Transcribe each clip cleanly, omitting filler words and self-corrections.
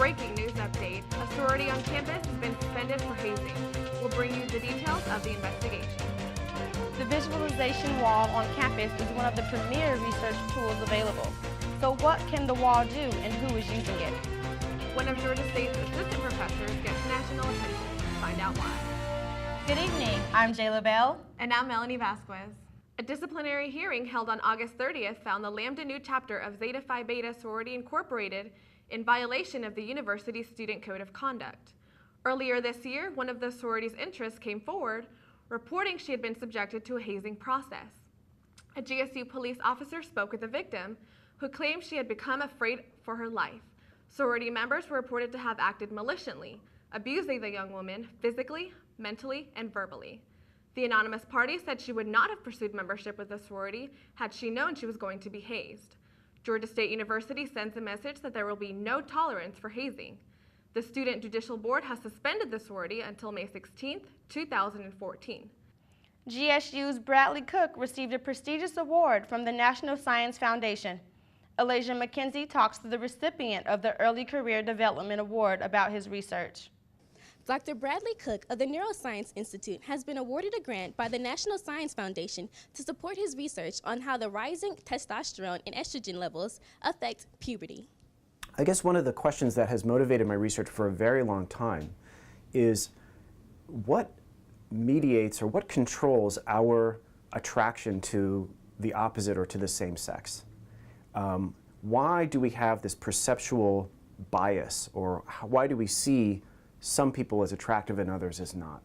breaking news update. A sorority on campus has been suspended for hazing. We'll bring you the details of the investigation. The visualization wall on campus is one of the premier research tools available. So what can the wall do and who is using it? One of Georgia State's assistant professors gets national attention. Find out why. Good evening, I'm Jayla Bell. And I'm Melanie Vasquez. A disciplinary hearing held on August 30th found the Lambda Nu chapter of Zeta Phi Beta Sorority Incorporated in violation of the university's Student Code of Conduct. Earlier this year, one of the sorority's interests came forward, reporting she had been subjected to a hazing process. A GSU police officer spoke with the victim, who claimed she had become afraid for her life. Sorority members were reported to have acted maliciously, abusing the young woman physically, mentally, and verbally. The anonymous party said she would not have pursued membership with the sorority had she known she was going to be hazed. Georgia State University sends a message that there will be no tolerance for hazing. The Student Judicial Board has suspended the sorority until May 16, 2014. GSU's Bradley Cook received a prestigious award from the National Science Foundation. Alicia Mackenzie talks to the recipient of the Early Career Development Award about his research. Dr. Bradley Cook of the Neuroscience Institute has been awarded a grant by the National Science Foundation to support his research on how the rising testosterone and estrogen levels affect puberty. I guess one of the questions that has motivated my research for a very long time is what mediates or what controls our attraction to the opposite or to the same sex? Why do we have this perceptual bias, or why do we see some people as attractive and others as not?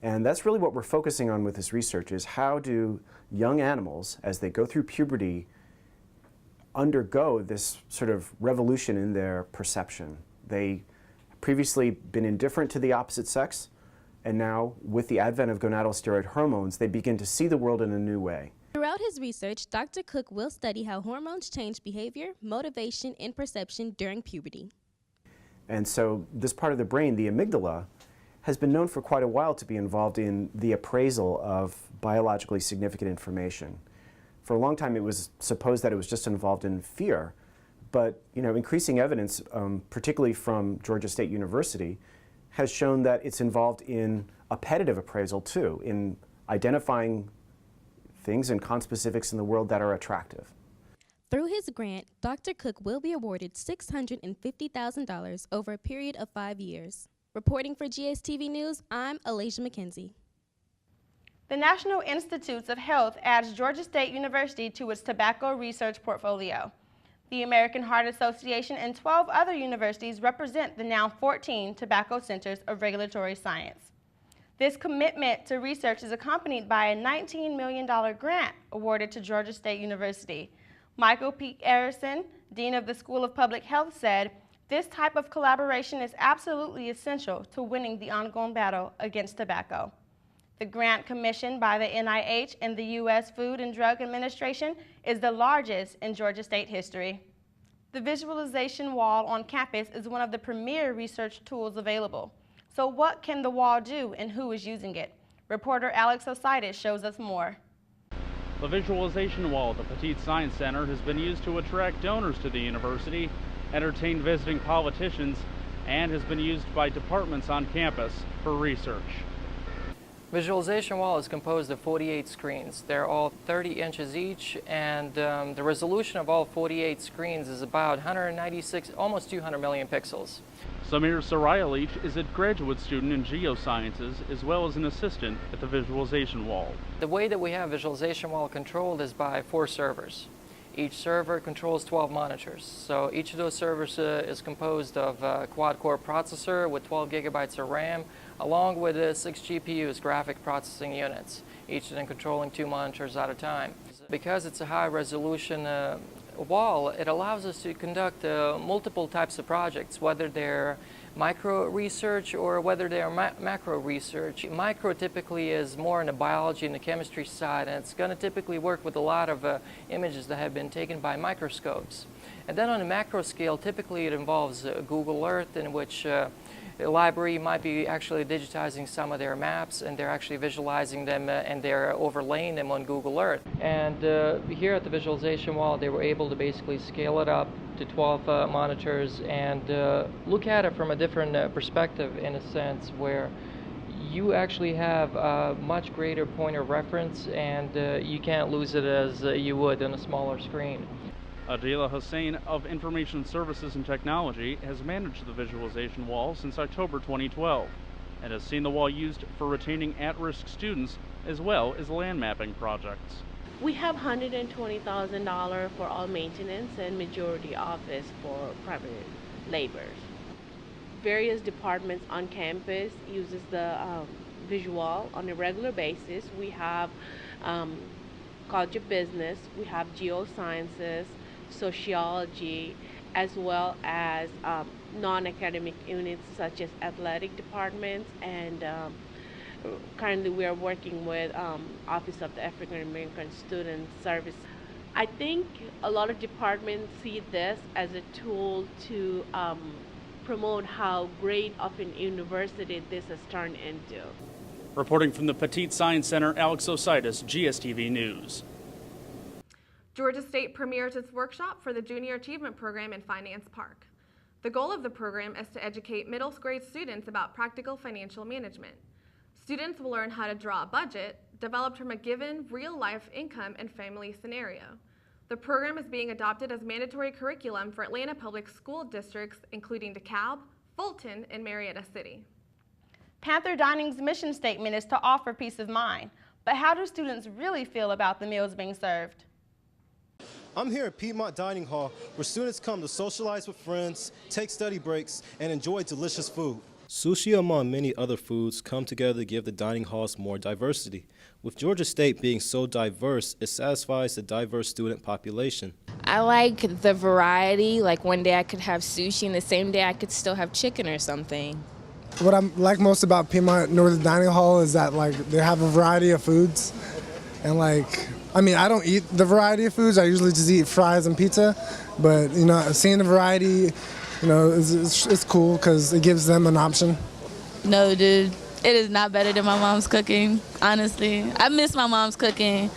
And that's really what we're focusing on with this research, is how do young animals, as they go through puberty, undergo this sort of revolution in their perception. They previously been indifferent to the opposite sex, and now with the advent of gonadal steroid hormones, they begin to see the world in a new way. Throughout his research, Dr. Cook will study how hormones change behavior, motivation, and perception during puberty. And so this part of the brain, the amygdala, has been known for quite a while to be involved in the appraisal of biologically significant information. For a long time, it was supposed that it was just involved in fear, but increasing evidence, particularly from Georgia State University, has shown that it's involved in appetitive appraisal too, in identifying things and conspecifics in the world that are attractive. Through his grant, Dr. Cook will be awarded $650,000 over a period of 5 years. Reporting for GSTV News, I'm Alicia Mackenzie. The National Institutes of Health adds Georgia State University to its tobacco research portfolio. The American Heart Association and 12 other universities represent the now 14 tobacco centers of regulatory science. This commitment to research is accompanied by a $19 million grant awarded to Georgia State University. Michael P. Arison, Dean of the School of Public Health, said, "This type of collaboration is absolutely essential to winning the ongoing battle against tobacco." The grant commissioned by the NIH and the U.S. Food and Drug Administration is the largest in Georgia State history. The visualization wall on campus is one of the premier research tools available. So what can the wall do and who is using it? Reporter Alex Ositis shows us more. The visualization wall at the Petite Science Center has been used to attract donors to the university, entertain visiting politicians, and has been used by departments on campus for research. Visualization wall is composed of 48 screens. They're all 30 inches each, and the resolution of all 48 screens is about 196, almost 200 million pixels. Samir Sarayalich is a graduate student in geosciences as well as an assistant at the visualization wall. The way that we have visualization wall controlled is by 4 servers. Each server controls 12 monitors. So each of those servers is composed of a quad-core processor with 12 gigabytes of RAM, along with 6 GPUs, graphic processing units, each of them controlling 2 monitors at a time. Because it's a high-resolution wall, it allows us to conduct multiple types of projects, whether they're micro research or whether they are macro research. Micro typically is more in the biology and the chemistry side, and it's going to typically work with a lot of images that have been taken by microscopes. And then on a macro scale, typically it involves Google Earth, in which The library might be actually digitizing some of their maps, and they're actually visualizing them and they're overlaying them on Google Earth. And here at the visualization wall, they were able to basically scale it up to 12 monitors and look at it from a different perspective, in a sense, where you actually have a much greater point of reference, and you can't lose it as you would on a smaller screen. Adila Hussein of Information Services and Technology has managed the visualization wall since October 2012 and has seen the wall used for retaining at-risk students as well as land mapping projects. We have $120,000 for all maintenance and majority office for private laborers. Various departments on campus uses the visual on a regular basis. We have College of Business, we have geosciences, sociology, as well as non-academic units such as athletic departments, and currently we are working with Office of the African American Student Service. I think a lot of departments see this as a tool to promote how great of an university this has turned into. Reporting from the Petite Science Center, Alex Ositis, GSTV News. Georgia State premieres its workshop for the Junior Achievement Program in Finance Park. The goal of the program is to educate middle grade students about practical financial management. Students will learn how to draw a budget developed from a given real-life income and family scenario. The program is being adopted as mandatory curriculum for Atlanta public school districts, including DeKalb, Fulton, and Marietta City. Panther Dining's mission statement is to offer peace of mind. But how do students really feel about the meals being served? I'm here at Piedmont Dining Hall, where students come to socialize with friends, take study breaks, and enjoy delicious food. Sushi, among many other foods, come together to give the dining halls more diversity. With Georgia State being so diverse, it satisfies the diverse student population. I like the variety, like one day I could have sushi and the same day I could still have chicken or something. What I like most about Piedmont Northern Dining Hall is that they have a variety of foods, and I don't eat the variety of foods. I usually just eat fries and pizza, but seeing the variety, it's cool because it gives them an option. No, dude, it is not better than my mom's cooking. Honestly, I miss my mom's cooking.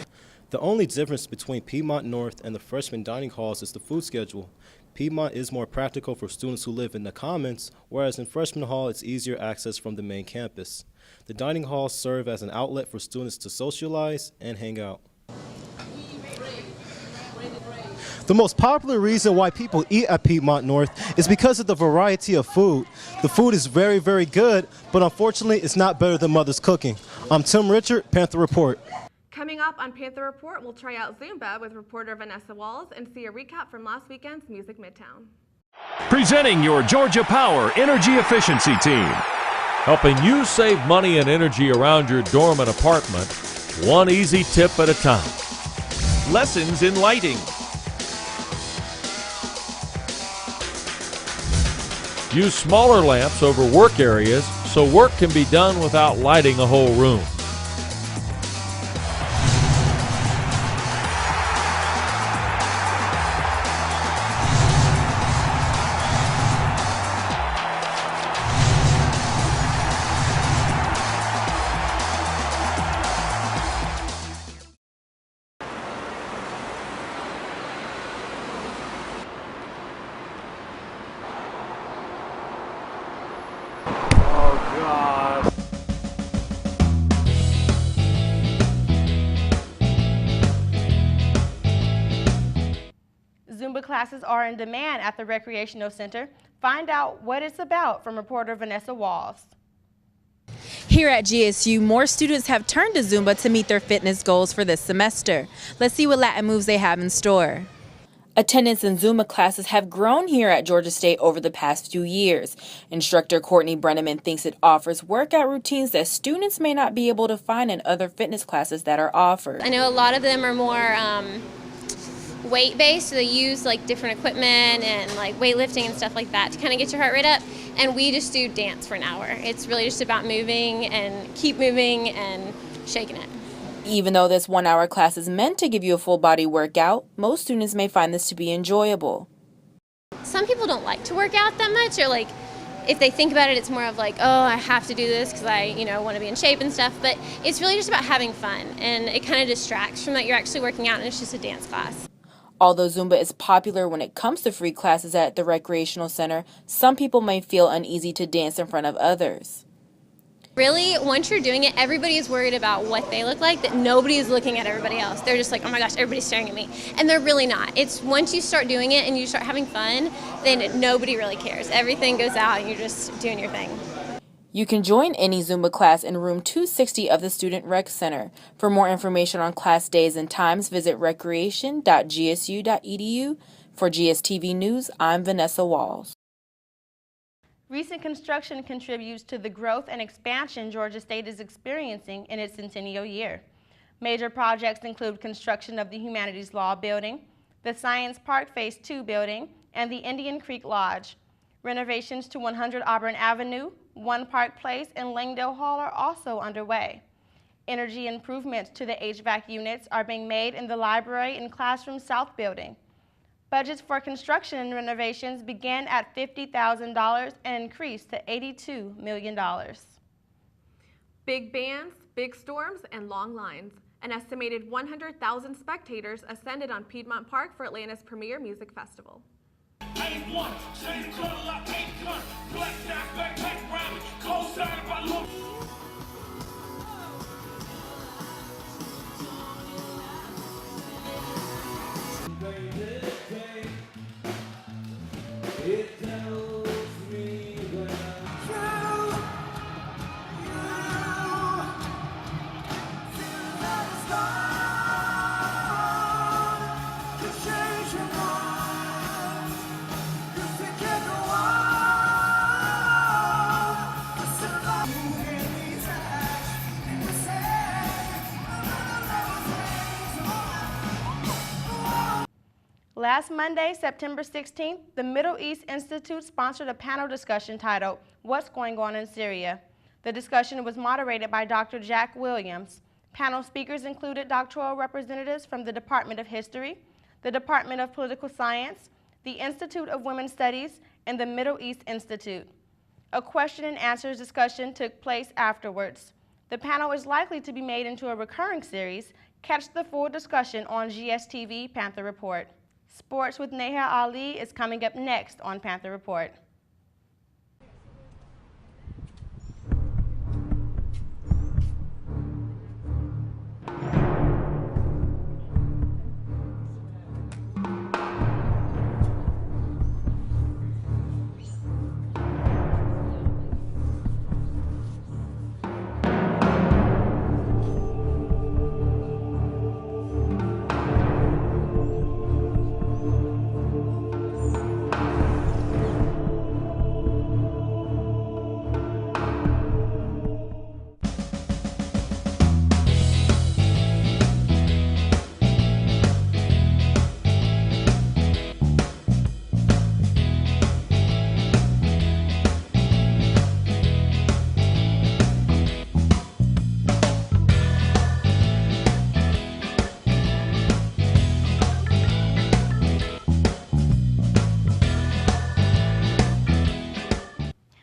The only difference between Piedmont North and the freshman dining halls is the food schedule. Piedmont is more practical for students who live in the Commons, whereas in Freshman Hall it's easier access from the main campus. The dining halls serve as an outlet for students to socialize and hang out. The most popular reason why people eat at Piedmont North is because of the variety of food. The food is very, very good, but unfortunately it's not better than mother's cooking. I'm Tim Richard, Panther Report. Coming up on Panther Report, we'll try out Zumba with reporter Vanessa Walls and see a recap from last weekend's Music Midtown. Presenting your Georgia Power Energy Efficiency Team. Helping you save money and energy around your dorm and apartment, one easy tip at a time. Lessons in lighting. Use smaller lamps over work areas so work can be done without lighting a whole room. Zumba classes are in demand at the Recreational Center. Find out what it's about from reporter Vanessa Walls. Here at GSU, more students have turned to Zumba to meet their fitness goals for this semester. Let's see what Latin moves they have in store. Attendance in Zumba classes have grown here at Georgia State over the past few years. Instructor Courtney Brenneman thinks it offers workout routines that students may not be able to find in other fitness classes that are offered. I know a lot of them are more weight-based, so they use different equipment and weightlifting and stuff like that to kind of get your heart rate up. And we just do dance for an hour. It's really just about moving and keep moving and shaking it. Even though this 1 hour class is meant to give you a full body workout, most students may find this to be enjoyable. Some people don't like to work out that much, or if they think about it, it's more of like, oh, I have to do this because I, want to be in shape and stuff. But it's really just about having fun, and it kind of distracts from that you're actually working out and it's just a dance class. Although Zumba is popular when it comes to free classes at the recreational center, some people may feel uneasy to dance in front of others. Really, once you're doing it, everybody is worried about what they look like, that nobody is looking at everybody else. They're just like, oh my gosh, everybody's staring at me. And they're really not. It's once you start doing it and you start having fun, then nobody really cares. Everything goes out and you're just doing your thing. You can join any Zumba class in room 260 of the Student Rec Center. For more information on class days and times, visit recreation.gsu.edu. For GSTV News, I'm Vanessa Walls. Recent construction contributes to the growth and expansion Georgia State is experiencing in its centennial year. Major projects include construction of the Humanities Law Building, the Science Park Phase 2 building, and the Indian Creek Lodge. Renovations to 100 Auburn Avenue, One Park Place, and Langdale Hall are also underway. Energy improvements to the HVAC units are being made in the Library and Classroom South building. Budgets for construction and renovations began at $50,000 and increased to $82 million. Big bands, big storms, and long lines. An estimated 100,000 spectators ascended on Piedmont Park for Atlanta's premier music festival. Last Monday, September 16th, the Middle East Institute sponsored a panel discussion titled, "What's Going On in Syria?" The discussion was moderated by Dr. Jack Williams. Panel speakers included doctoral representatives from the Department of History, the Department of Political Science, the Institute of Women's Studies, and the Middle East Institute. A question and answers discussion took place afterwards. The panel is likely to be made into a recurring series. Catch the full discussion on GSTV Panther Report. Sports with Neha Ali is coming up next on Panther Report.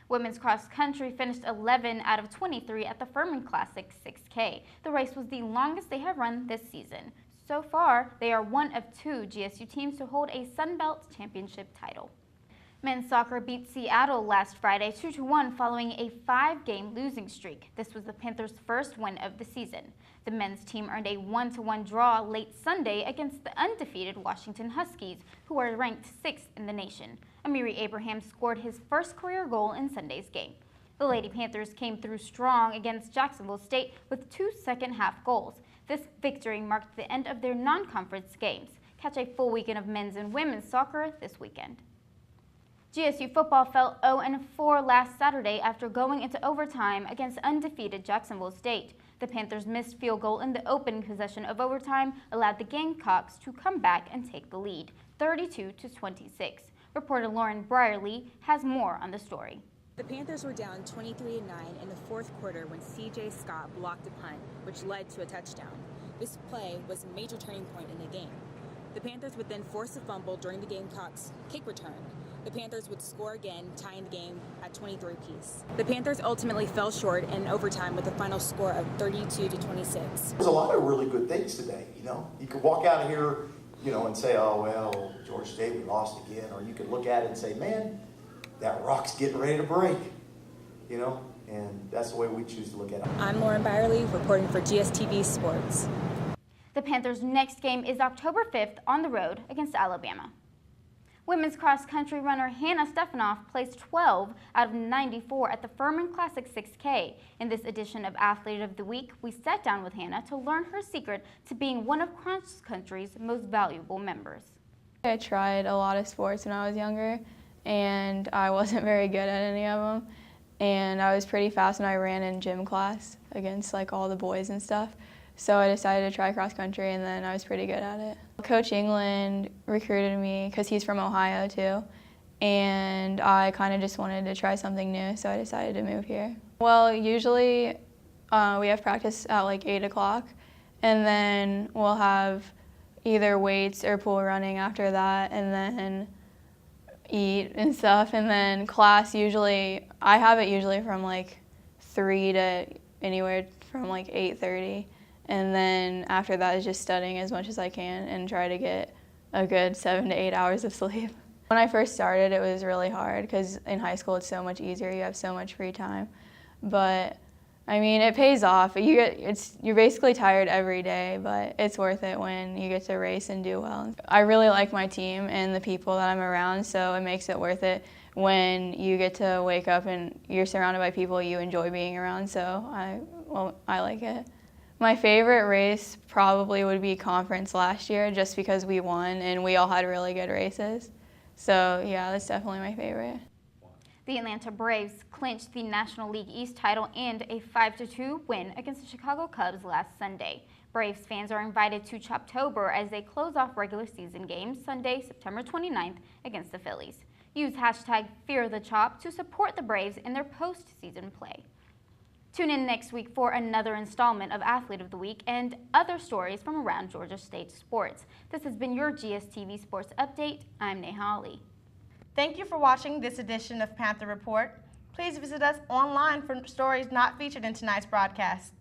Women's cross country finished 11 out of 23 at the Furman Classic 6K. The race was the longest they have run this season. So far, they are one of two GSU teams to hold a Sun Belt championship title. Men's soccer beat Seattle last Friday 2-1 following a 5-game losing streak. This was the Panthers' first win of the season. The men's team earned a 1-1 draw late Sunday against the undefeated Washington Huskies, who are ranked 6th in the nation. Amiri Abraham scored his first career goal in Sunday's game. The Lady Panthers came through strong against Jacksonville State with 2 second-half goals. This victory marked the end of their non-conference games. Catch a full weekend of men's and women's soccer this weekend. GSU football fell 0-4 last Saturday after going into overtime against undefeated Jacksonville State. The Panthers' missed field goal in the opening possession of overtime allowed the Gamecocks to come back and take the lead, 32-26. Reporter Lauren Brierly has more on the story. The Panthers were down 23-9 in the fourth quarter when C.J. Scott blocked a punt, which led to a touchdown. This play was a major turning point in the game. The Panthers would then force a fumble during the Gamecocks' kick return. the Panthers would score again, tying the game at 23 apiece. The Panthers ultimately fell short in overtime with a final score of 32-26. There's a lot of really good things today, you know. You could walk out of here, you know, and say, oh, well, Georgia State, we lost again. Or you could look at it and say, man, that rock's getting ready to break, you know. And that's the way we choose to look at it. I'm Lauren Byerly, reporting for GSTV Sports. The Panthers' next game is October 5th on the road against Alabama. Women's cross-country runner Hannah Stefanoff placed 12 out of 94 at the Furman Classic 6K. In this edition of Athlete of the Week, we sat down with Hannah to learn her secret to being one of cross-country's most valuable members. I tried a lot of sports when I was younger, and I wasn't very good at any of them. And I was pretty fast when I ran in gym class against like all the boys and stuff. So I decided to try cross country, and then I was pretty good at it. Coach England recruited me because he's from Ohio too, and I kind of just wanted to try something new, so I decided to move here. Well, usually we have practice at like 8 o'clock, and then we'll have either weights or pool running after that, and then eat and stuff, and then class usually, I have it usually from like 3 to anywhere from like 8:30, and then after that is just studying as much as I can and try to get a good 7 to 8 hours of sleep. When I first started, it was really hard because in high school it's so much easier, you have so much free time, but I mean, it pays off. You're basically tired every day, but it's worth it when you get to race and do well. I really like my team and the people that I'm around, so it makes it worth it when you get to wake up and you're surrounded by people you enjoy being around, so I like it. My favorite race probably would be conference last year, just because we won and we all had really good races. So yeah, that's definitely my favorite. The Atlanta Braves clinched the National League East title and a 5-2 win against the Chicago Cubs last Sunday. Braves fans are invited to Choptober as they close off regular season games Sunday, September 29th against the Phillies. Use hashtag #FearTheChop to support the Braves in their postseason play. Tune in next week for another installment of Athlete of the Week and other stories from around Georgia State sports. This has been your GSTV Sports Update. I'm Neha Ali. Thank you for watching this edition of Panther Report. Please visit us online for stories not featured in tonight's broadcast.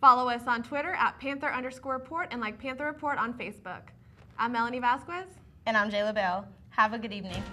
Follow us on Twitter at Panther_Report and like Panther Report on Facebook. I'm Melanie Vasquez. And I'm Jayla Bell. Have a good evening.